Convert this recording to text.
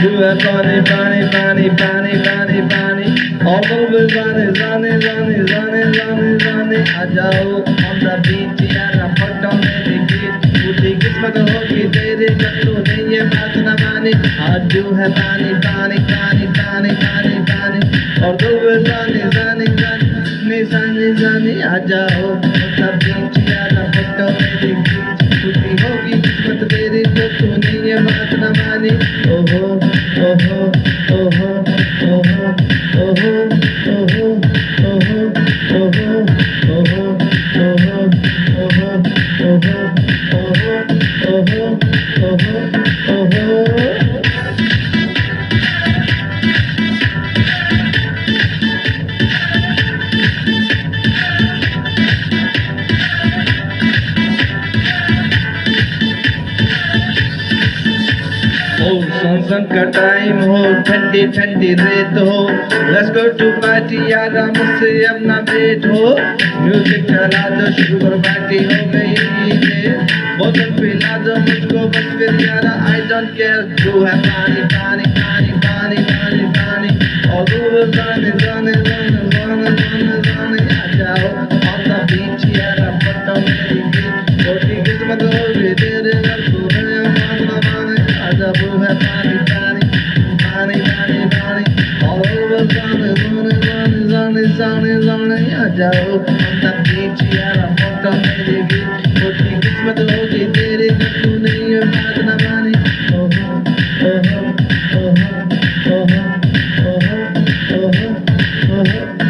है पानी पानी पानी पानी पानी पानी all over जाने जाने जाने जाने जाने जाने आ जाओ on the beach यारा फोटो मेरी गीत पूरी किस्मत होगी तेरी जब तू नहीं ये बात न मानी आज जो है पानी पानी पानी पानी पानी पानी all over जाने जाने जाने जाने जाने आ जाओ on the beach यारा फोटो मेरी गीत पूरी होगी किस्मत तेरी जब तू नहीं ये बात न मानी ओहो ओहो ओहो ओहो ओहो ओहो ओहो ओहो ओहो ओहो ओहो ओहो ओहो ओहो ओहो सत्संग का टाइम हो ठंडी ठंडी रेत हो लेट्स गो टू पार्टी यारा मुझसे अपना वेट हो म्यूजिक चला दो शुगर पार्टी हो गई ये बोतल पिला दो मुझको बस फिर यारा आई डोंट केयर तू है पानी पानी पानी पानी पानी पानी और दूर जाने जाने जाने जाने जाने जाने आ जाओ ऑन द बीच यारा पट्टा मेरी गीत छोटी किस्मत होगी तेरे घर तू है मानना माने आ जाओ है पानी पानी पानी पानी पानी all over जाने जाने जाने जाने जाने जाने आ जाओ on the beach यारा पट्टा मेरी गीत छोटी किस्मत होगी तेरे घर तू नहीं है बात न मानी ओहो ओहो ओहो ओहो ओहो ओहो ओहो